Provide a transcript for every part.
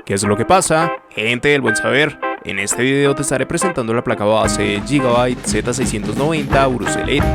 ¿Qué es lo que pasa? Gente del buen saber. En este video te estaré presentando la placa base Gigabyte Z690 Aorus Elite.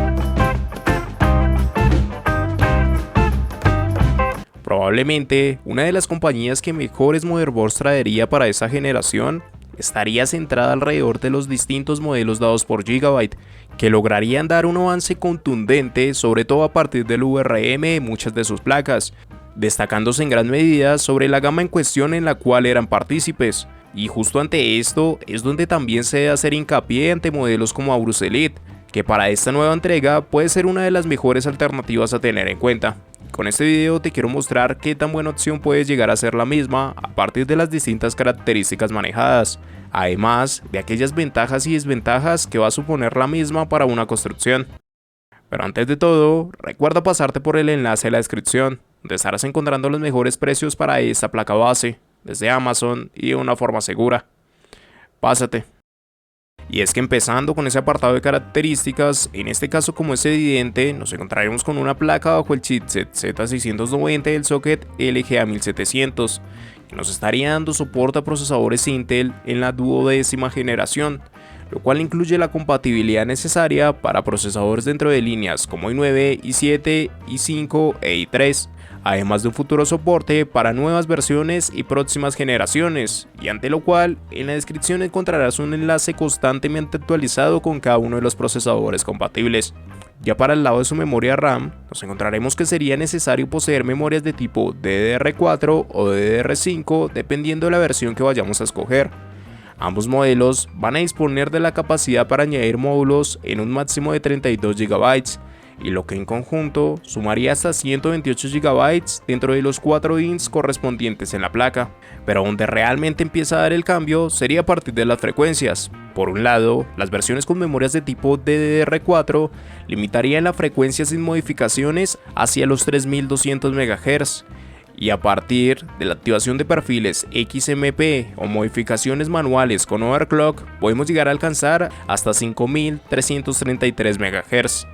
Probablemente una de las compañías que mejores motherboards traería para esta generación estaría centrada alrededor de los distintos modelos dados por Gigabyte, que lograrían dar un avance contundente, sobre todo a partir del VRM de muchas de sus placas, destacándose en gran medida sobre la gama en cuestión en la cual eran partícipes. Y justo ante esto es donde también se debe hacer hincapié ante modelos como Aorus Elite, que para esta nueva entrega puede ser una de las mejores alternativas a tener en cuenta. Con este video te quiero mostrar qué tan buena opción puede llegar a ser la misma a partir de las distintas características manejadas, además de aquellas ventajas y desventajas que va a suponer la misma para una construcción. Pero antes de todo, recuerda pasarte por el enlace de la descripción, donde estarás encontrando los mejores precios para esta placa base, desde Amazon y de una forma segura. Pásate. Y es que empezando con ese apartado de características, en este caso como es evidente, nos encontraremos con una placa bajo el chipset Z690 del socket LGA1700, que nos estaría dando soporte a procesadores Intel en la 12ª generación, lo cual incluye la compatibilidad necesaria para procesadores dentro de líneas como i9, i7, i5 e i3, además de un futuro soporte para nuevas versiones y próximas generaciones, y ante lo cual en la descripción encontrarás un enlace constantemente actualizado con cada uno de los procesadores compatibles. Ya para el lado de su memoria RAM, nos encontraremos que sería necesario poseer memorias de tipo DDR4 o DDR5 dependiendo de la versión que vayamos a escoger. Ambos modelos van a disponer de la capacidad para añadir módulos en un máximo de 32 GB, y lo que en conjunto sumaría hasta 128 GB dentro de los 4 DIMMs correspondientes en la placa. Pero donde realmente empieza a dar el cambio sería a partir de las frecuencias. Por un lado, las versiones con memorias de tipo DDR4 limitarían la frecuencia sin modificaciones hacia los 3200 MHz. Y a partir de la activación de perfiles XMP o modificaciones manuales con overclock, podemos llegar a alcanzar hasta 5333 MHz.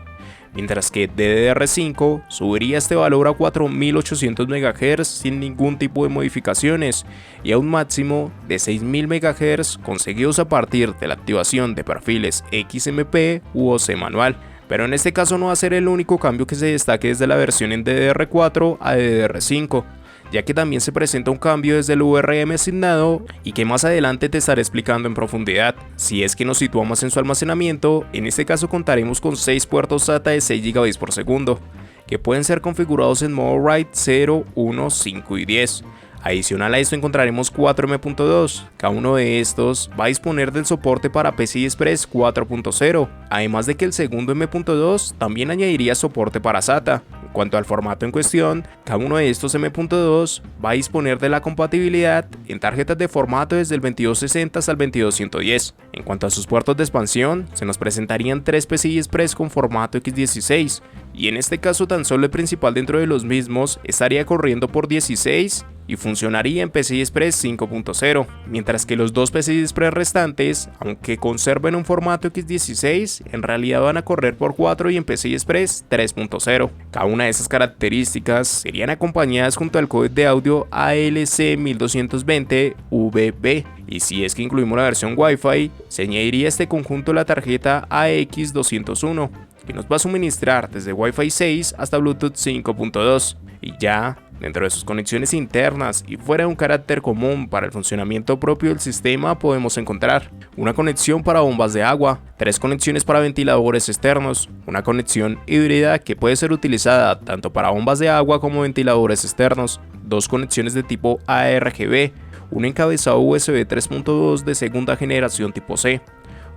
Mientras que DDR5 subiría este valor a 4800 MHz sin ningún tipo de modificaciones y a un máximo de 6000 MHz conseguidos a partir de la activación de perfiles XMP u OC manual. Pero en este caso no va a ser el único cambio que se destaque desde la versión en DDR4 a DDR5, ya que también se presenta un cambio desde el VRM asignado y que más adelante te estaré explicando en profundidad. Si es que nos situamos en su almacenamiento, en este caso contaremos con 6 puertos SATA de 6 GB por segundo, que pueden ser configurados en modo RAID 0, 1, 5 y 10. Adicional a esto encontraremos 4 M.2, cada uno de estos va a disponer del soporte para PCI Express 4.0, además de que el segundo M.2 también añadiría soporte para SATA. En cuanto al formato en cuestión, cada uno de estos M.2 va a disponer de la compatibilidad en tarjetas de formato desde el 2260 hasta el 2210. En cuanto a sus puertos de expansión, se nos presentarían 3 PCI Express con formato X16, y en este caso tan solo el principal dentro de los mismos estaría corriendo por 16 y funcionaría en PCI Express 5.0, mientras que los dos PCI Express restantes, aunque conserven un formato X16, en realidad van a correr por 4 y en PCI Express 3.0. Cada una de esas características serían acompañadas junto al códec de audio ALC1220VB, y si es que incluimos la versión Wi-Fi, se añadiría a este conjunto la tarjeta AX201, que nos va a suministrar desde Wi-Fi 6 hasta Bluetooth 5.2, y ya dentro de sus conexiones internas y fuera de un carácter común para el funcionamiento propio del sistema podemos encontrar una conexión para bombas de agua, 3 conexiones para ventiladores externos, una conexión híbrida que puede ser utilizada tanto para bombas de agua como ventiladores externos, 2 conexiones de tipo ARGB, un encabezado USB 3.2 de segunda generación tipo C,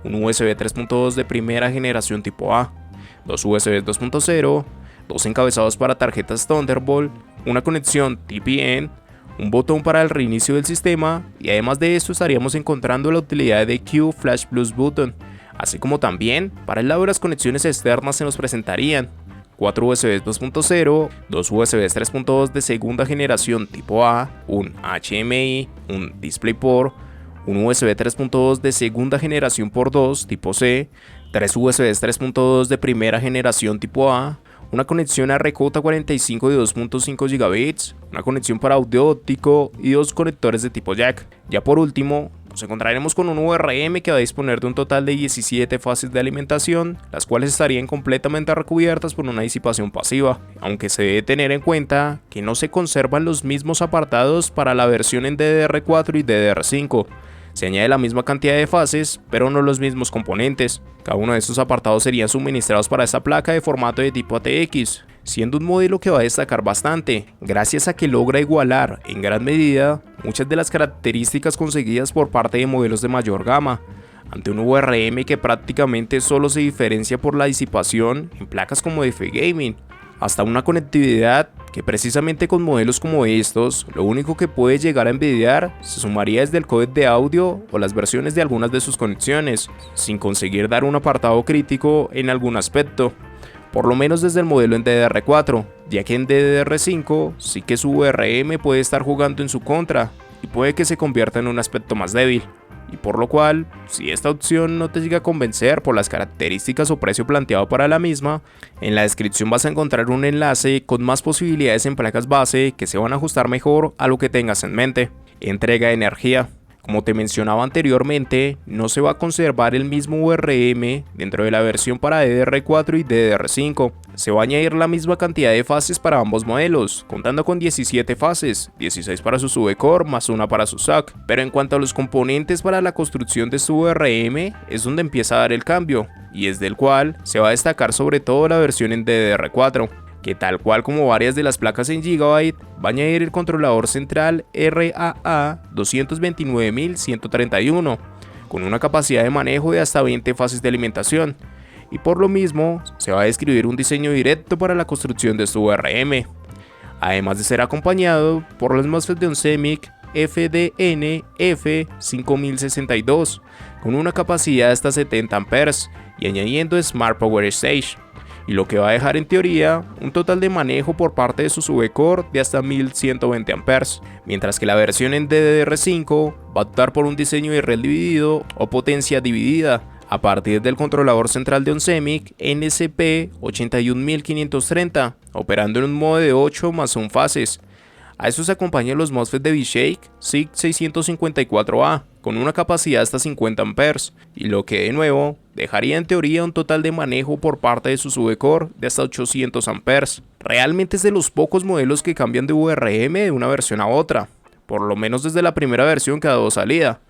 un USB 3.2 de primera generación tipo A, 2 USB 2.0, 2 encabezados para tarjetas Thunderbolt, una conexión TPN, un botón para el reinicio del sistema, y además de esto estaríamos encontrando la utilidad de Q Flash Plus Button, así como también para el lado de las conexiones externas se nos presentarían 4 USB 2.0, 2 USB 3.2 de segunda generación tipo A, un HDMI, un DisplayPort, un USB 3.2 de segunda generación por 2 tipo C, 3 USB 3.2 de primera generación tipo A, una conexión RJ45 de 2.5 GB, una conexión para audio óptico y dos conectores de tipo jack. Ya por último, nos encontraremos con un VRM que va a disponer de un total de 17 fases de alimentación, las cuales estarían completamente recubiertas por una disipación pasiva, aunque se debe tener en cuenta que no se conservan los mismos apartados para la versión en DDR4 y DDR5. Se añade la misma cantidad de fases, pero no los mismos componentes. Cada uno de estos apartados serían suministrados para esta placa de formato de tipo ATX, siendo un modelo que va a destacar bastante, gracias a que logra igualar en gran medida muchas de las características conseguidas por parte de modelos de mayor gama, ante un VRM que prácticamente solo se diferencia por la disipación en placas como de FE Gaming, hasta una conectividad que precisamente con modelos como estos, lo único que puede llegar a envidiar se sumaría desde el códec de audio o las versiones de algunas de sus conexiones, sin conseguir dar un apartado crítico en algún aspecto, por lo menos desde el modelo en DDR4, ya que en DDR5 sí que su VRM puede estar jugando en su contra y puede que se convierta en un aspecto más débil. Y por lo cual, si esta opción no te llega a convencer por las características o precio planteado para la misma, en la descripción vas a encontrar un enlace con más posibilidades en placas base que se van a ajustar mejor a lo que tengas en mente. Entrega de energía. Como te mencionaba anteriormente, no se va a conservar el mismo VRM dentro de la versión para DDR4 y DDR5. Se va a añadir la misma cantidad de fases para ambos modelos, contando con 17 fases, 16 para su VCore más una para su SAC. Pero en cuanto a los componentes para la construcción de su VRM, es donde empieza a dar el cambio, y es del cual se va a destacar sobre todo la versión en DDR4. Que tal cual como varias de las placas en Gigabyte, va a añadir el controlador central RAA 229131, con una capacidad de manejo de hasta 20 fases de alimentación, y por lo mismo se va a describir un diseño directo para la construcción de su VRM, además de ser acompañado por los MOSFET de Onsemic FDN F5062, con una capacidad de hasta 70 A y añadiendo Smart Power Stage, y lo que va a dejar en teoría un total de manejo por parte de su VCore de hasta 1120 A, mientras que la versión en DDR5 va a optar por un diseño de red dividido o potencia dividida a partir del controlador central de Onsemic NSP 81530, operando en un modo de 8 más 1 fases. A eso se acompañan los MOSFET de V-Shake SIG 654A con una capacidad hasta 50 A, y lo que de nuevo dejaría en teoría un total de manejo por parte de su VCore de hasta 800 A. Realmente es de los pocos modelos que cambian de VRM de una versión a otra, por lo menos desde la primera versión que ha dado salida,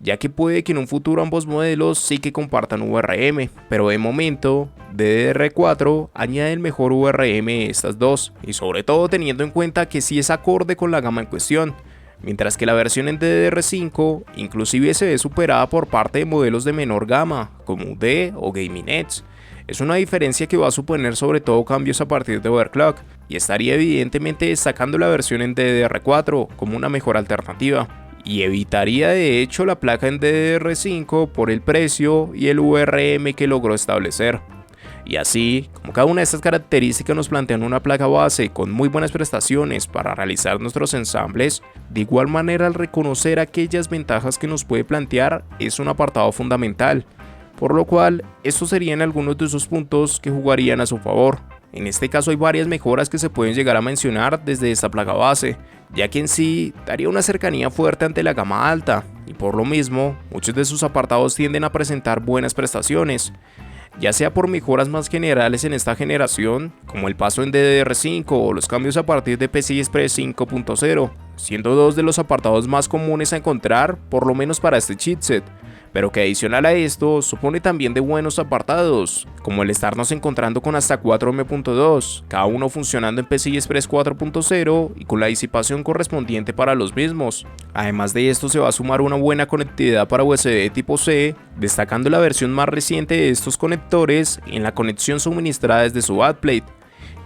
ya que puede que en un futuro ambos modelos sí que compartan VRM, pero de momento DDR4 añade el mejor VRM de estas dos, y sobre todo teniendo en cuenta que sí es acorde con la gama en cuestión, mientras que la versión en DDR5 inclusive se ve superada por parte de modelos de menor gama como UD o Gaming Edge. Es una diferencia que va a suponer sobre todo cambios a partir de overclock, y estaría evidentemente destacando la versión en DDR4 como una mejor alternativa, y evitaría de hecho la placa en DDR5 por el precio y el VRM que logró establecer. Y así, como cada una de estas características nos plantean una placa base con muy buenas prestaciones para realizar nuestros ensambles, de igual manera al reconocer aquellas ventajas que nos puede plantear es un apartado fundamental, por lo cual estos serían algunos de esos puntos que jugarían a su favor. En este caso hay varias mejoras que se pueden llegar a mencionar desde esta placa base, ya que en sí daría una cercanía fuerte ante la gama alta, y por lo mismo muchos de sus apartados tienden a presentar buenas prestaciones, ya sea por mejoras más generales en esta generación, como el paso en DDR5 o los cambios a partir de PCI Express 5.0, siendo dos de los apartados más comunes a encontrar, por lo menos para este chipset, pero que adicional a esto supone también de buenos apartados, como el estarnos encontrando con hasta 4 M.2, cada uno funcionando en PCI Express 4.0 y con la disipación correspondiente para los mismos. Además de esto se va a sumar una buena conectividad para USB tipo C, destacando la versión más reciente de estos conectores en la conexión suministrada desde su backplate.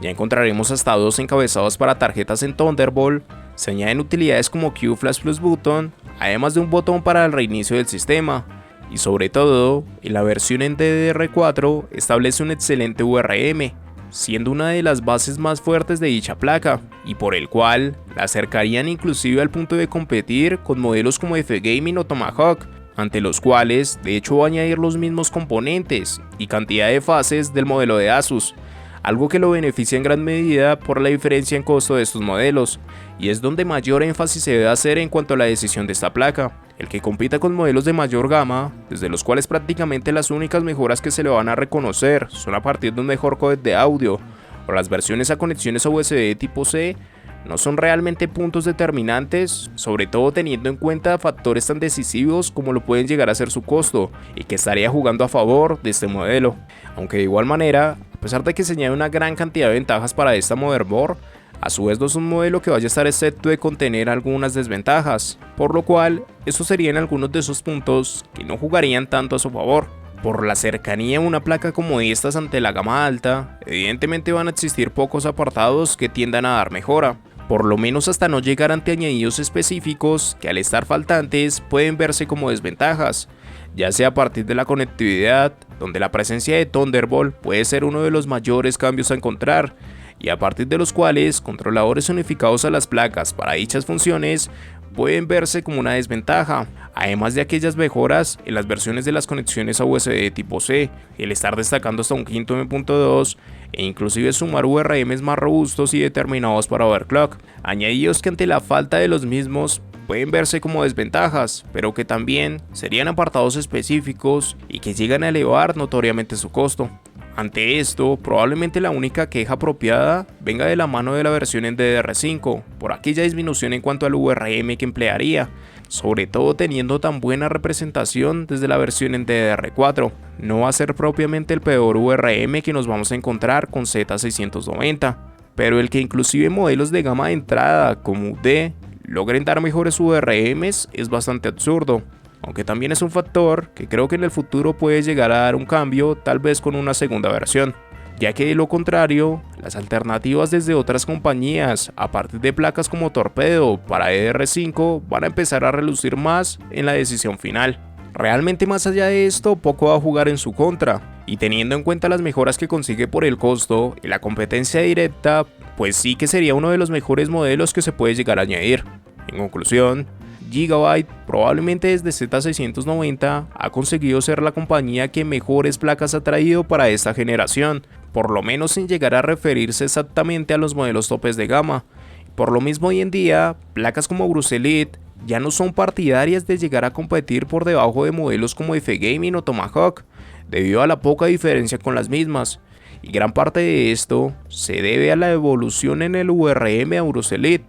Ya encontraremos hasta dos encabezados para tarjetas en Thunderbolt, se añaden utilidades como Q Flash Plus Button, además de un botón para el reinicio del sistema, y sobre todo, en la versión en DDR4 establece un excelente VRM, siendo una de las bases más fuertes de dicha placa, y por el cual la acercarían inclusive al punto de competir con modelos como FE Gaming o Tomahawk, ante los cuales de hecho va a añadir los mismos componentes y cantidad de fases del modelo de Asus, algo que lo beneficia en gran medida por la diferencia en costo de estos modelos, y es donde mayor énfasis se debe hacer en cuanto a la decisión de esta placa, el que compita con modelos de mayor gama, desde los cuales prácticamente las únicas mejoras que se le van a reconocer son a partir de un mejor codec de audio, o las versiones a conexiones a USB de tipo C, no son realmente puntos determinantes, sobre todo teniendo en cuenta factores tan decisivos como lo pueden llegar a ser su costo, y que estaría jugando a favor de este modelo. Aunque de igual manera, a pesar de que se añade una gran cantidad de ventajas para esta motherboard, a su vez no es un modelo que vaya a estar excepto de contener algunas desventajas, por lo cual estos serían algunos de esos puntos que no jugarían tanto a su favor. Por la cercanía de una placa como estas ante la gama alta, evidentemente van a existir pocos apartados que tiendan a dar mejora, por lo menos hasta no llegar ante añadidos específicos que al estar faltantes pueden verse como desventajas, ya sea a partir de la conectividad, donde la presencia de Thunderbolt puede ser uno de los mayores cambios a encontrar, y a partir de los cuales controladores unificados a las placas para dichas funciones pueden verse como una desventaja, además de aquellas mejoras en las versiones de las conexiones a USB de tipo C, el estar destacando hasta un quinto M.2 e inclusive sumar VRMs más robustos y determinados para overclock, añadidos que ante la falta de los mismos pueden verse como desventajas, pero que también serían apartados específicos y que llegan a elevar notoriamente su costo. Ante esto, probablemente la única queja apropiada venga de la mano de la versión en DDR5, por aquella disminución en cuanto al VRM que emplearía, sobre todo teniendo tan buena representación desde la versión en DDR4. No va a ser propiamente el peor VRM que nos vamos a encontrar con Z690, pero el que inclusive modelos de gama de entrada como UD logren dar mejores VRMs es bastante absurdo. Aunque también es un factor que creo que en el futuro puede llegar a dar un cambio, tal vez con una segunda versión, ya que de lo contrario, las alternativas desde otras compañías, a partir de placas como Torpedo para DDR5, van a empezar a relucir más en la decisión final. Realmente más allá de esto, poco va a jugar en su contra, y teniendo en cuenta las mejoras que consigue por el costo y la competencia directa, pues sí que sería uno de los mejores modelos que se puede llegar a añadir. En conclusión, Gigabyte, probablemente desde Z690, ha conseguido ser la compañía que mejores placas ha traído para esta generación, por lo menos sin llegar a referirse exactamente a los modelos topes de gama. Por lo mismo hoy en día, placas como Aorus Elite ya no son partidarias de llegar a competir por debajo de modelos como F-Gaming o Tomahawk, debido a la poca diferencia con las mismas, y gran parte de esto se debe a la evolución en el VRM de Aorus Elite,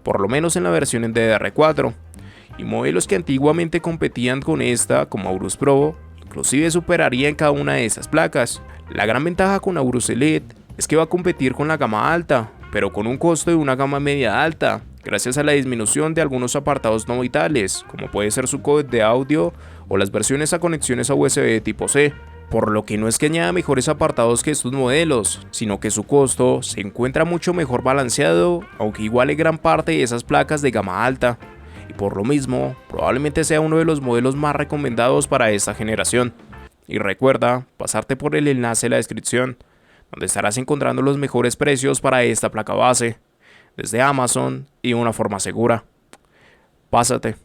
por lo menos en la versión en DDR4. Y modelos que antiguamente competían con esta, como Aorus Pro, inclusive superarían cada una de estas placas. La gran ventaja con Aorus Elite es que va a competir con la gama alta, pero con un costo de una gama media alta, gracias a la disminución de algunos apartados no vitales, como puede ser su codec de audio o las versiones a conexiones a USB de tipo C. Por lo que no es que añada mejores apartados que estos modelos, sino que su costo se encuentra mucho mejor balanceado, aunque iguale gran parte de esas placas de gama alta. Y por lo mismo, probablemente sea uno de los modelos más recomendados para esta generación. Y recuerda pasarte por el enlace en la descripción, donde estarás encontrando los mejores precios para esta placa base, desde Amazon y de una forma segura. Pásate.